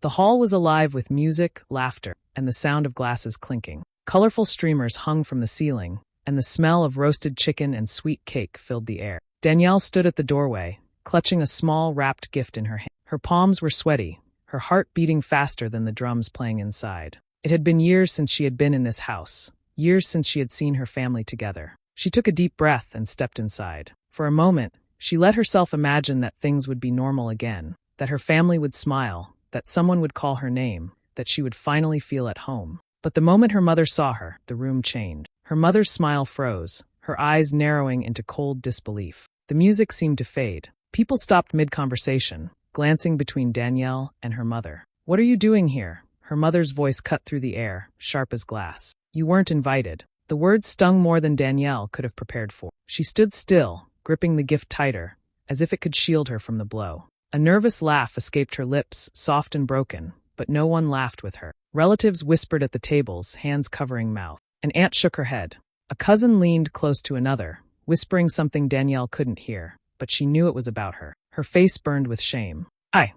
The hall was alive with music, laughter, and the sound of glasses clinking. Colorful streamers hung from the ceiling, and the smell of roasted chicken and sweet cake filled the air. Danielle stood at the doorway, clutching a small wrapped gift in her hand. Her palms were sweaty, her heart beating faster than the drums playing inside. It had been years since she had been in this house, years since she had seen her family together. She took a deep breath and stepped inside. For a moment, she let herself imagine that things would be normal again, that her family would smile, that someone would call her name, that she would finally feel at home. But the moment her mother saw her, the room changed. Her mother's smile froze, her eyes narrowing into cold disbelief. The music seemed to fade. People stopped mid-conversation, glancing between Danielle and her mother. "What are you doing here?" Her mother's voice cut through the air, sharp as glass. "You weren't invited." The words stung more than Danielle could have prepared for. She stood still, gripping the gift tighter, as if it could shield her from the blow. A nervous laugh escaped her lips, soft and broken, but no one laughed with her. Relatives whispered at the tables, hands covering mouth. An aunt shook her head. A cousin leaned close to another, whispering something Danielle couldn't hear, but she knew it was about her. Her face burned with shame. I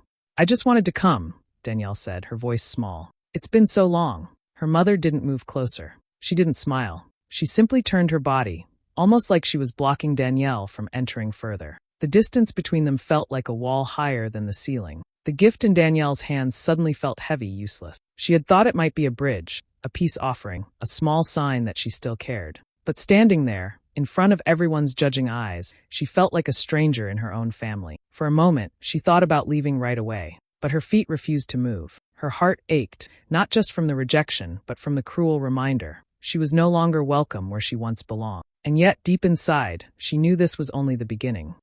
just wanted to come," Danielle said, her voice small. "It's been so long." Her mother didn't move closer. She didn't smile. She simply turned her body, almost like she was blocking Danielle from entering further. The distance between them felt like a wall higher than the ceiling. The gift in Danielle's hands suddenly felt heavy, useless. She had thought it might be a bridge, a peace offering, a small sign that she still cared. But standing there, in front of everyone's judging eyes, she felt like a stranger in her own family. For a moment, she thought about leaving right away, but her feet refused to move. Her heart ached, not just from the rejection, but from the cruel reminder. She was no longer welcome where she once belonged. And yet, deep inside, she knew this was only the beginning.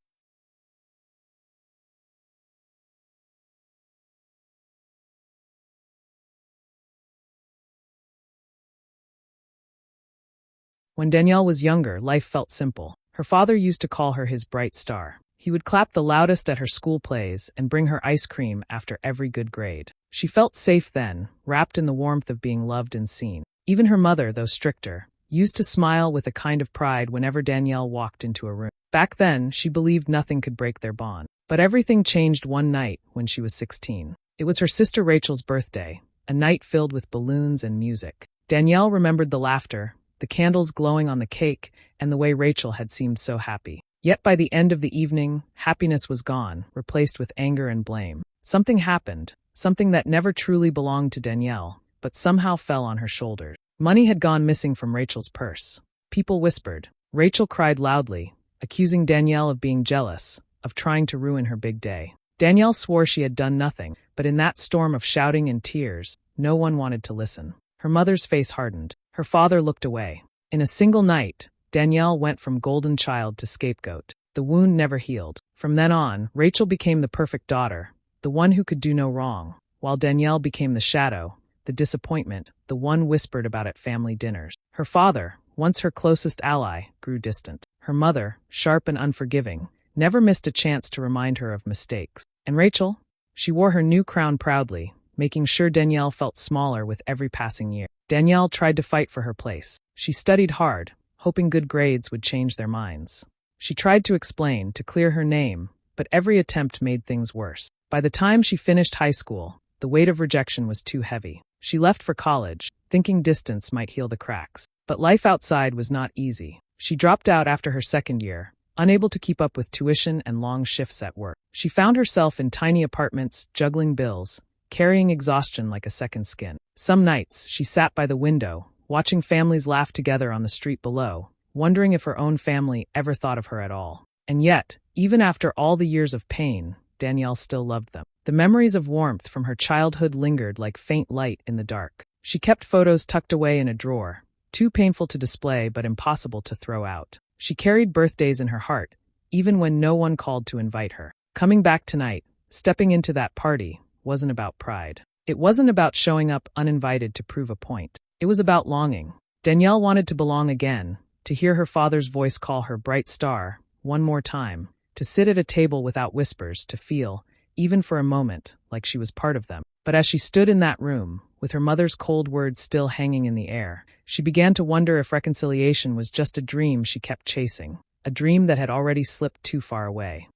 When Danielle was younger, life felt simple. Her father used to call her his bright star. He would clap the loudest at her school plays and bring her ice cream after every good grade. She felt safe then, wrapped in the warmth of being loved and seen. Even her mother, though stricter, used to smile with a kind of pride whenever Danielle walked into a room. Back then, she believed nothing could break their bond. But everything changed one night when she was 16. It was her sister Rachel's birthday, a night filled with balloons and music. Danielle remembered the laughter, the candles glowing on the cake, and the way Rachel had seemed so happy. Yet by the end of the evening, happiness was gone, replaced with anger and blame. Something happened, something that never truly belonged to Danielle, but somehow fell on her shoulders. Money had gone missing from Rachel's purse. People whispered. Rachel cried loudly, accusing Danielle of being jealous, of trying to ruin her big day. Danielle swore she had done nothing, but in that storm of shouting and tears, no one wanted to listen. Her mother's face hardened. Her father looked away. In a single night, Danielle went from golden child to scapegoat. The wound never healed. From then on, Rachel became the perfect daughter, the one who could do no wrong, while Danielle became the shadow, the disappointment, the one whispered about at family dinners. Her father, once her closest ally, grew distant. Her mother, sharp and unforgiving, never missed a chance to remind her of mistakes. And Rachel? She wore her new crown proudly, making sure Danielle felt smaller with every passing year. Danielle tried to fight for her place. She studied hard, hoping good grades would change their minds. She tried to explain, to clear her name, but every attempt made things worse. By the time she finished high school, the weight of rejection was too heavy. She left for college, thinking distance might heal the cracks. But life outside was not easy. She dropped out after her second year, unable to keep up with tuition and long shifts at work. She found herself in tiny apartments, juggling bills, carrying exhaustion like a second skin. Some nights, she sat by the window, watching families laugh together on the street below, wondering if her own family ever thought of her at all. And yet, even after all the years of pain, Danielle still loved them. The memories of warmth from her childhood lingered like faint light in the dark. She kept photos tucked away in a drawer, too painful to display but impossible to throw out. She carried birthdays in her heart, even when no one called to invite her. Coming back tonight, stepping into that party, wasn't about pride. It wasn't about showing up uninvited to prove a point. It was about longing. Danielle wanted to belong again, to hear her father's voice call her bright star one more time, to sit at a table without whispers, to feel, even for a moment, like she was part of them. But as she stood in that room, with her mother's cold words still hanging in the air, she began to wonder if reconciliation was just a dream she kept chasing, a dream that had already slipped too far away.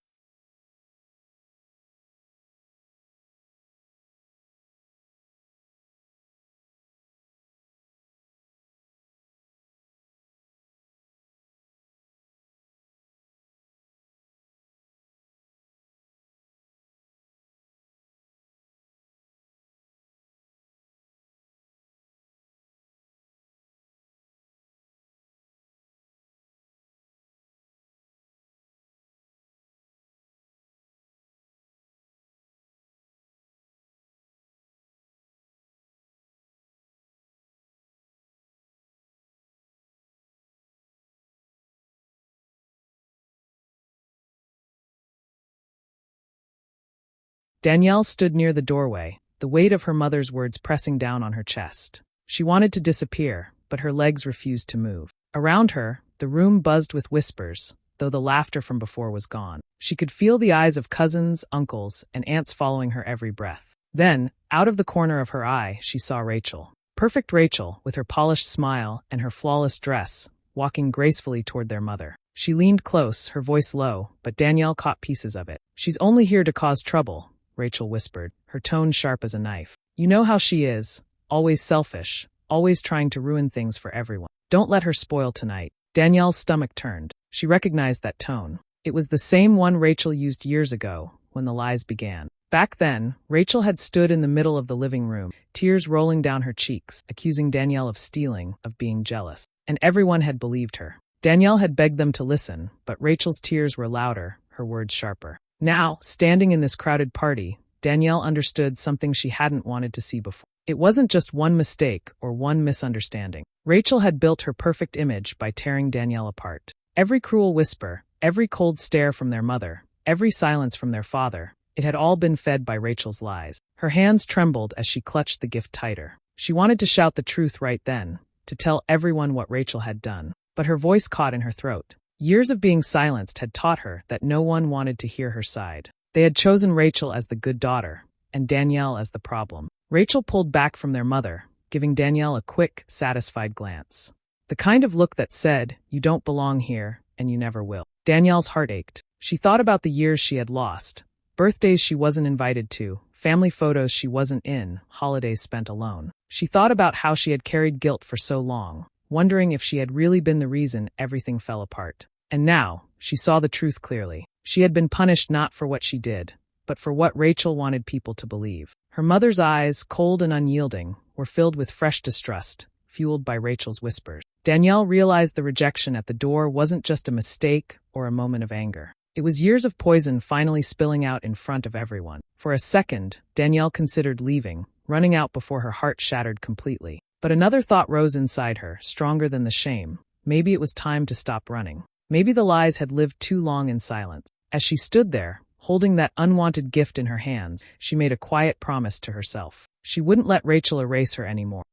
Danielle stood near the doorway, the weight of her mother's words pressing down on her chest. She wanted to disappear, but her legs refused to move. Around her, the room buzzed with whispers, though the laughter from before was gone. She could feel the eyes of cousins, uncles, and aunts following her every breath. Then, out of the corner of her eye, she saw Rachel. Perfect Rachel, with her polished smile and her flawless dress, walking gracefully toward their mother. She leaned close, her voice low, but Danielle caught pieces of it. "She's only here to cause trouble," Rachel whispered, her tone sharp as a knife. "You know how she is, always selfish, always trying to ruin things for everyone. Don't let her spoil tonight." Danielle's stomach turned. She recognized that tone. It was the same one Rachel used years ago, when the lies began. Back then, Rachel had stood in the middle of the living room, tears rolling down her cheeks, accusing Danielle of stealing, of being jealous. And everyone had believed her. Danielle had begged them to listen, but Rachel's tears were louder, her words sharper. Now, standing in this crowded party, Danielle understood something she hadn't wanted to see before. It wasn't just one mistake or one misunderstanding. Rachel had built her perfect image by tearing Danielle apart. Every cruel whisper, every cold stare from their mother, every silence from their father, it had all been fed by Rachel's lies. Her hands trembled as she clutched the gift tighter. She wanted to shout the truth right then, to tell everyone what Rachel had done, but her voice caught in her throat. Years of being silenced had taught her that no one wanted to hear her side. They had chosen Rachel as the good daughter, and Danielle as the problem. Rachel pulled back from their mother, giving Danielle a quick, satisfied glance. The kind of look that said, "You don't belong here, and you never will." Danielle's heart ached. She thought about the years she had lost, birthdays she wasn't invited to, family photos she wasn't in, holidays spent alone. She thought about how she had carried guilt for so long, wondering if she had really been the reason everything fell apart. And now, she saw the truth clearly. She had been punished not for what she did, but for what Rachel wanted people to believe. Her mother's eyes, cold and unyielding, were filled with fresh distrust, fueled by Rachel's whispers. Danielle realized the rejection at the door wasn't just a mistake or a moment of anger. It was years of poison finally spilling out in front of everyone. For a second, Danielle considered leaving, running out before her heart shattered completely. But another thought rose inside her, stronger than the shame. Maybe it was time to stop running. Maybe the lies had lived too long in silence. As she stood there, holding that unwanted gift in her hands, she made a quiet promise to herself. She wouldn't let Rachel erase her anymore.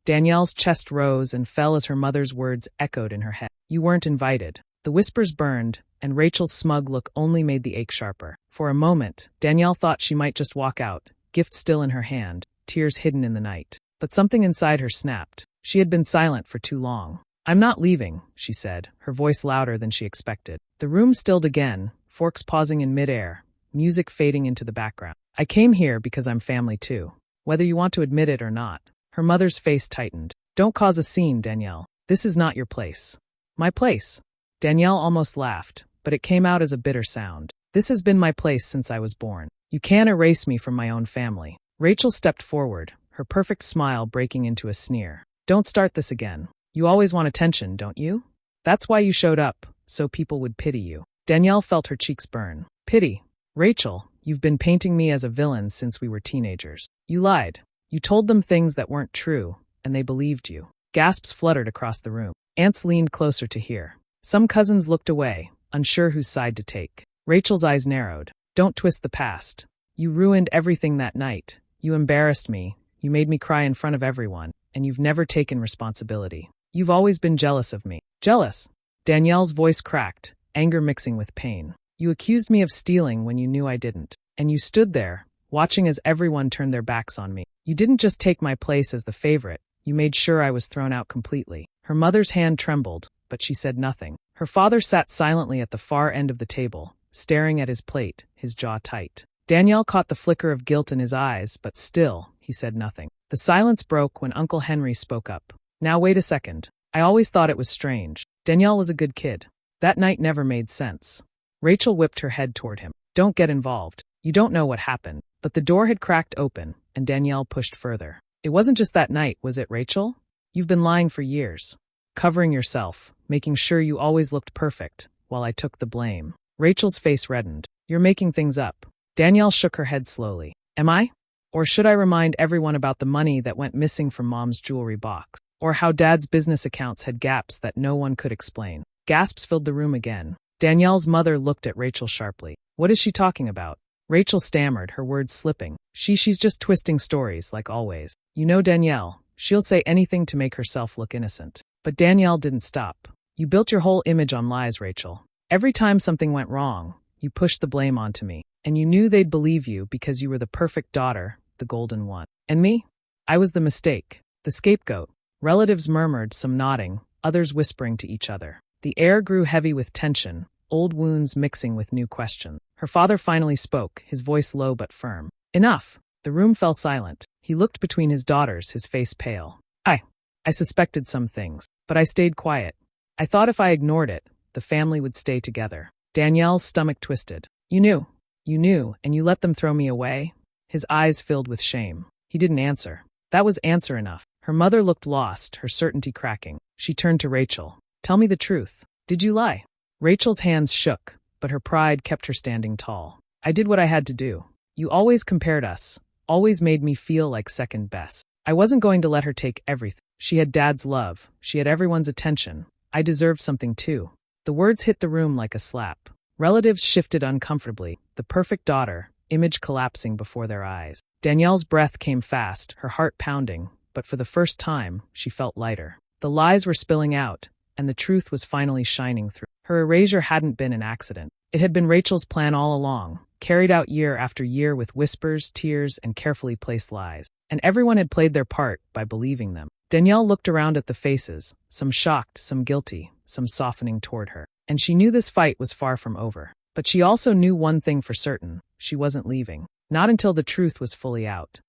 Danielle's chest rose and fell as her mother's words echoed in her head. "You weren't invited." The whispers burned, and Rachel's smug look only made the ache sharper. For a moment, Danielle thought she might just walk out, gift still in her hand, tears hidden in the night. But something inside her snapped. She had been silent for too long. "I'm not leaving," she said, her voice louder than she expected. The room stilled again, forks pausing in midair, music fading into the background. "I came here because I'm family too, whether you want to admit it or not." Her mother's face tightened. "Don't cause a scene, Danielle. This is not your place." "My place?" Danielle almost laughed, but it came out as a bitter sound. "This has been my place since I was born. You can't erase me from my own family." Rachel stepped forward, her perfect smile breaking into a sneer. "Don't start this again. You always want attention, don't you? That's why you showed up, so people would pity you." Danielle felt her cheeks burn. "Pity? Rachel, you've been painting me as a villain since we were teenagers. You lied. You told them things that weren't true, and they believed you." Gasps fluttered across the room. Aunts leaned closer to hear. Some cousins looked away, unsure whose side to take. Rachel's eyes narrowed. "Don't twist the past. You ruined everything that night. You embarrassed me. You made me cry in front of everyone, and you've never taken responsibility. You've always been jealous of me." "Jealous?" Danielle's voice cracked, anger mixing with pain. "You accused me of stealing when you knew I didn't. And you stood there, watching as everyone turned their backs on me. You didn't just take my place as the favorite, you made sure I was thrown out completely." Her mother's hand trembled, but she said nothing. Her father sat silently at the far end of the table, staring at his plate, his jaw tight. Danielle caught the flicker of guilt in his eyes, but still, he said nothing. The silence broke when Uncle Henry spoke up. "Now wait a second. I always thought it was strange. Danielle was a good kid. That night never made sense." Rachel whipped her head toward him. "Don't get involved. You don't know what happened." But the door had cracked open, and Danielle pushed further. "It wasn't just that night, was it, Rachel? You've been lying for years. Covering yourself, making sure you always looked perfect, while I took the blame." Rachel's face reddened. "You're making things up." Danielle shook her head slowly. "Am I? Or should I remind everyone about the money that went missing from Mom's jewelry box? Or how Dad's business accounts had gaps that no one could explain?" Gasps filled the room again. Danielle's mother looked at Rachel sharply. What is she talking about? Rachel stammered, her words slipping. She's just twisting stories, like always. You know Danielle, she'll say anything to make herself look innocent. But Danielle didn't stop. You built your whole image on lies, Rachel. Every time something went wrong, you pushed the blame onto me. And you knew they'd believe you because you were the perfect daughter, the golden one. And me? I was the mistake, the scapegoat. Relatives murmured, some nodding, others whispering to each other. The air grew heavy with tension, old wounds mixing with new questions. Her father finally spoke, his voice low but firm. Enough. The room fell silent. He looked between his daughters, his face pale. I suspected some things, but I stayed quiet. I thought if I ignored it, the family would stay together. Danielle's stomach twisted. You knew, and you let them throw me away? His eyes filled with shame. He didn't answer. That was answer enough. Her mother looked lost, her certainty cracking. She turned to Rachel. Tell me the truth. Did you lie? Rachel's hands shook, but her pride kept her standing tall. I did what I had to do. You always compared us, always made me feel like second best. I wasn't going to let her take everything. She had Dad's love. She had everyone's attention. I deserved something too. The words hit the room like a slap. Relatives shifted uncomfortably, the perfect daughter, image collapsing before their eyes. Danielle's breath came fast, her heart pounding, but for the first time, she felt lighter. The lies were spilling out, and the truth was finally shining through. Her erasure hadn't been an accident. It had been Rachel's plan all along, carried out year after year with whispers, tears, and carefully placed lies. And everyone had played their part by believing them. Danielle looked around at the faces, some shocked, some guilty, some softening toward her. And she knew this fight was far from over. But she also knew one thing for certain. She wasn't leaving. Not until the truth was fully out.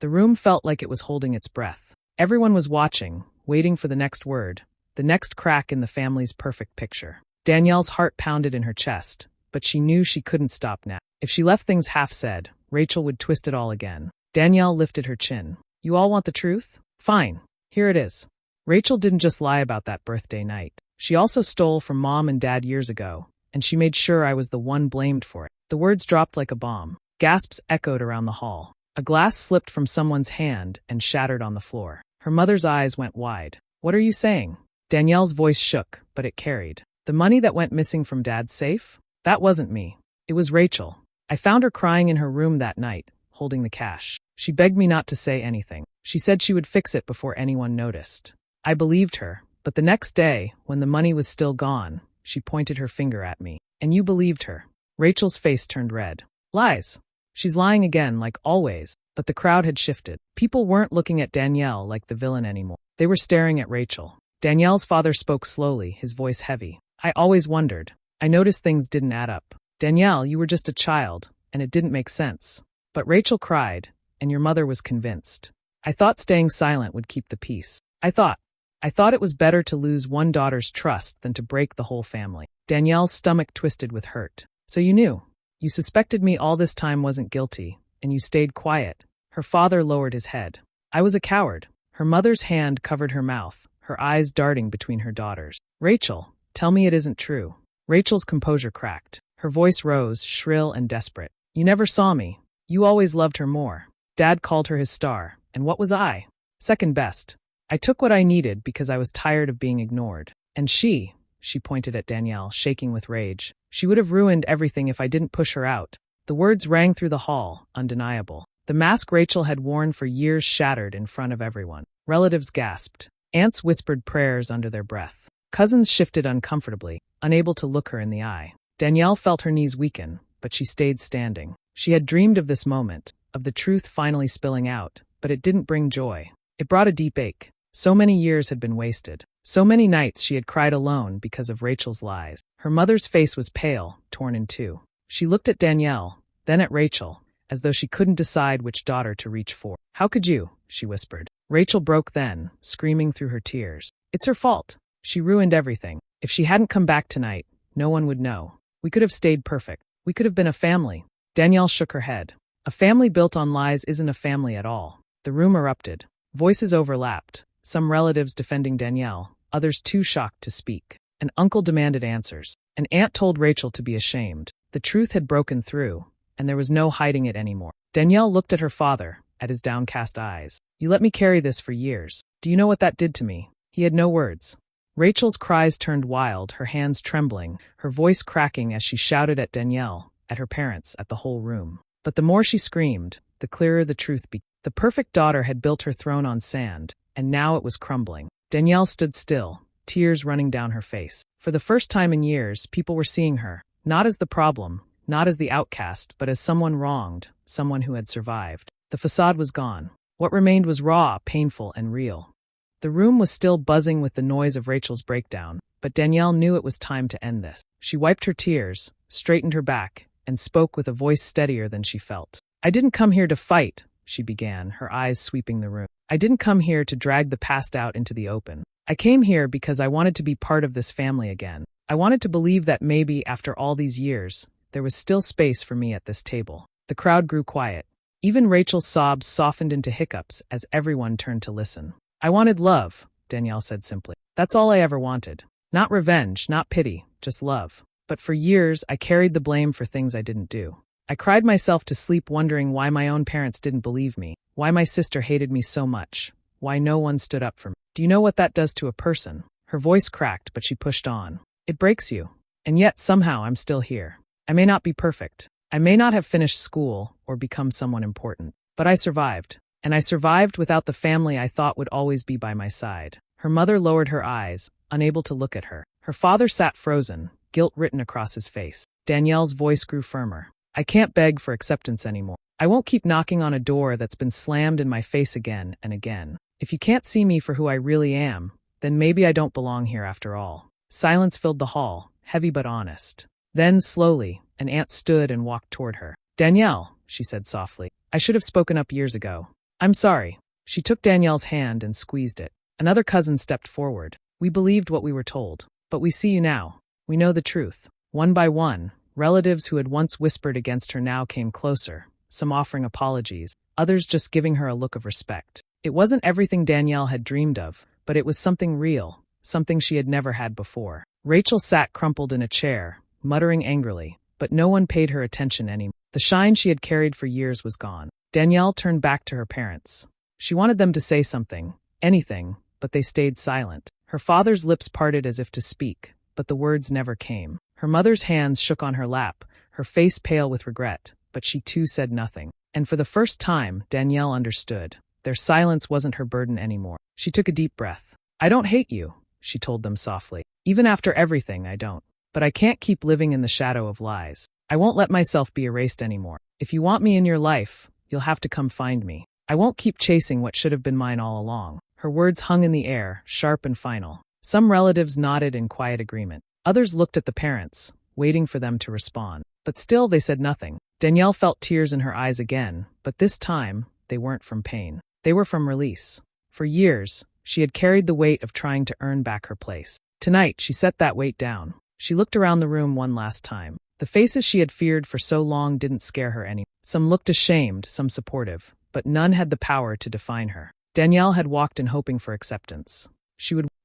The room felt like it was holding its breath. Everyone was watching, waiting for the next word, the next crack in the family's perfect picture. Danielle's heart pounded in her chest, but she knew she couldn't stop now. If she left things half-said, Rachel would twist it all again. Danielle lifted her chin. You all want the truth? Fine. Here it is. Rachel didn't just lie about that birthday night. She also stole from Mom and Dad years ago, and she made sure I was the one blamed for it. The words dropped like a bomb. Gasps echoed around the hall. A glass slipped from someone's hand and shattered on the floor. Her mother's eyes went wide. What are you saying? Danielle's voice shook, but it carried. The money that went missing from Dad's safe? That wasn't me. It was Rachel. I found her crying in her room that night, holding the cash. She begged me not to say anything. She said she would fix it before anyone noticed. I believed her, but the next day, when the money was still gone, she pointed her finger at me. And you believed her. Rachel's face turned red. Lies. She's lying again, like always, but the crowd had shifted. People weren't looking at Danielle like the villain anymore. They were staring at Rachel. Danielle's father spoke slowly, his voice heavy. I always wondered. I noticed things didn't add up. Danielle, you were just a child, and it didn't make sense. But Rachel cried, and your mother was convinced. I thought staying silent would keep the peace. I thought it was better to lose one daughter's trust than to break the whole family. Danielle's stomach twisted with hurt. So you knew. You suspected me all this time wasn't guilty, and you stayed quiet. Her father lowered his head. I was a coward. Her mother's hand covered her mouth, her eyes darting between her daughters. Rachel, tell me it isn't true. Rachel's composure cracked. Her voice rose, shrill and desperate. You never saw me. You always loved her more. Dad called her his star, and what was I? Second best. I took what I needed because I was tired of being ignored. And she pointed at Danielle, shaking with rage. She would have ruined everything if I didn't push her out. The words rang through the hall, undeniable. The mask Rachel had worn for years shattered in front of everyone. Relatives gasped. Aunts whispered prayers under their breath. Cousins shifted uncomfortably, unable to look her in the eye. Danielle felt her knees weaken, but she stayed standing. She had dreamed of this moment, of the truth finally spilling out, but it didn't bring joy. It brought a deep ache. So many years had been wasted. So many nights she had cried alone because of Rachel's lies. Her mother's face was pale, torn in two. She looked at Danielle, then at Rachel, as though she couldn't decide which daughter to reach for. How could you? She whispered. Rachel broke then, screaming through her tears. It's her fault. She ruined everything. If she hadn't come back tonight, no one would know. We could have stayed perfect. We could have been a family. Danielle shook her head. A family built on lies isn't a family at all. The room erupted. Voices overlapped, some relatives defending Danielle, others too shocked to speak. An uncle demanded answers. An aunt told Rachel to be ashamed. The truth had broken through, and there was no hiding it anymore. Danielle looked at her father, at his downcast eyes. "You let me carry this for years. Do you know what that did to me?" He had no words. Rachel's cries turned wild, her hands trembling, her voice cracking as she shouted at Danielle, at her parents, at the whole room. But the more she screamed, the clearer the truth became. The perfect daughter had built her throne on sand, and now it was crumbling. Danielle stood still, tears running down her face. For the first time in years, people were seeing her, not as the problem, not as the outcast, but as someone wronged, someone who had survived. The facade was gone. What remained was raw, painful, and real. The room was still buzzing with the noise of Rachel's breakdown, but Danielle knew it was time to end this. She wiped her tears, straightened her back, and spoke with a voice steadier than she felt. "I didn't come here to fight," she began, her eyes sweeping the room. "I didn't come here to drag the past out into the open. I came here because I wanted to be part of this family again. I wanted to believe that maybe, after all these years, there was still space for me at this table." The crowd grew quiet. Even Rachel's sobs softened into hiccups as everyone turned to listen. "I wanted love," Danielle said simply. "That's all I ever wanted. Not revenge, not pity, just love. But for years, I carried the blame for things I didn't do. I cried myself to sleep wondering why my own parents didn't believe me, why my sister hated me so much, why no one stood up for me. Do you know what that does to a person?" Her voice cracked, but she pushed on. "It breaks you. And yet, somehow, I'm still here. I may not be perfect. I may not have finished school or become someone important. But I survived. And I survived without the family I thought would always be by my side." Her mother lowered her eyes, unable to look at her. Her father sat frozen, guilt written across his face. Danielle's voice grew firmer. "I can't beg for acceptance anymore. I won't keep knocking on a door that's been slammed in my face again and again. If you can't see me for who I really am, then maybe I don't belong here after all." Silence filled the hall, heavy but honest. Then, slowly, an aunt stood and walked toward her. "Danielle," she said softly, "I should have spoken up years ago. I'm sorry." She took Danielle's hand and squeezed it. Another cousin stepped forward. "We believed what we were told. But we see you now. We know the truth." One by one, relatives who had once whispered against her now came closer, some offering apologies, others just giving her a look of respect. It wasn't everything Danielle had dreamed of, but it was something real, something she had never had before. Rachel sat crumpled in a chair, muttering angrily, but no one paid her attention anymore. The shine she had carried for years was gone. Danielle turned back to her parents. She wanted them to say something, anything, but they stayed silent. Her father's lips parted as if to speak, but the words never came. Her mother's hands shook on her lap, her face pale with regret, but she too said nothing. And for the first time, Danielle understood. Their silence wasn't her burden anymore. She took a deep breath. "I don't hate you," she told them softly. "Even after everything, I don't. But I can't keep living in the shadow of lies. I won't let myself be erased anymore. If you want me in your life, you'll have to come find me. I won't keep chasing what should have been mine all along." Her words hung in the air, sharp and final. Some relatives nodded in quiet agreement. Others looked at the parents, waiting for them to respond. But still they said nothing. Danielle felt tears in her eyes again, but this time, they weren't from pain. They were from release. For years, she had carried the weight of trying to earn back her place. Tonight, she set that weight down. She looked around the room one last time. The faces she had feared for so long didn't scare her any. Some looked ashamed, some supportive, but none had the power to define her. Danielle had walked in hoping for acceptance.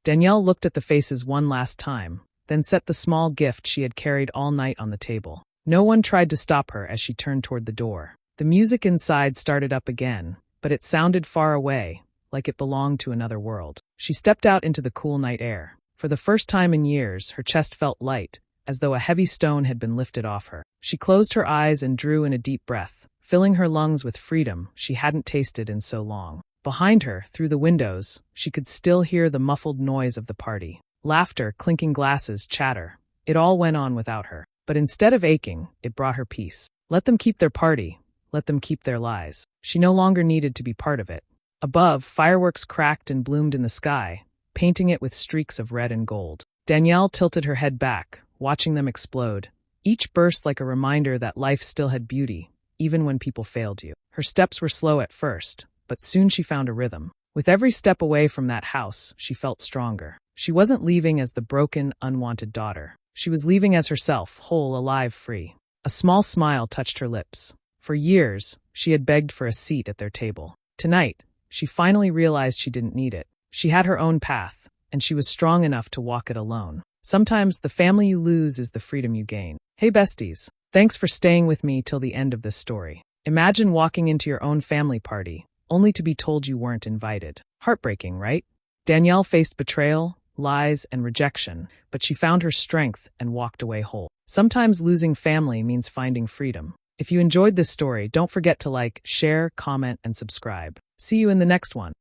Danielle looked at the faces one last time, then set the small gift she had carried all night on the table. No one tried to stop her as she turned toward the door. The music inside started up again, but it sounded far away, like it belonged to another world. She stepped out into the cool night air. For the first time in years, her chest felt light, as though a heavy stone had been lifted off her. She closed her eyes and drew in a deep breath, filling her lungs with freedom she hadn't tasted in so long. Behind her, through the windows, she could still hear the muffled noise of the party. Laughter, clinking glasses, chatter. It all went on without her. But instead of aching, it brought her peace. Let them keep their party. Let them keep their lies. She no longer needed to be part of it. Above, fireworks cracked and bloomed in the sky, painting it with streaks of red and gold. Danielle tilted her head back, watching them explode. Each burst like a reminder that life still had beauty, even when people failed you. Her steps were slow at first, but soon she found a rhythm. With every step away from that house, she felt stronger. She wasn't leaving as the broken, unwanted daughter. She was leaving as herself, whole, alive, free. A small smile touched her lips. For years, She had begged for a seat at their table. Tonight, she finally realized she didn't need it. She had her own path, and she was strong enough to walk it alone. Sometimes the family you lose is the freedom you gain. Hey besties, thanks for staying with me till the end of this story. Imagine walking into your own family party, only to be told you weren't invited. Heartbreaking, right? Danielle faced betrayal, lies, and rejection, but she found her strength and walked away whole. Sometimes losing family means finding freedom. If you enjoyed this story, don't forget to like, share, comment, and subscribe. See you in the next one.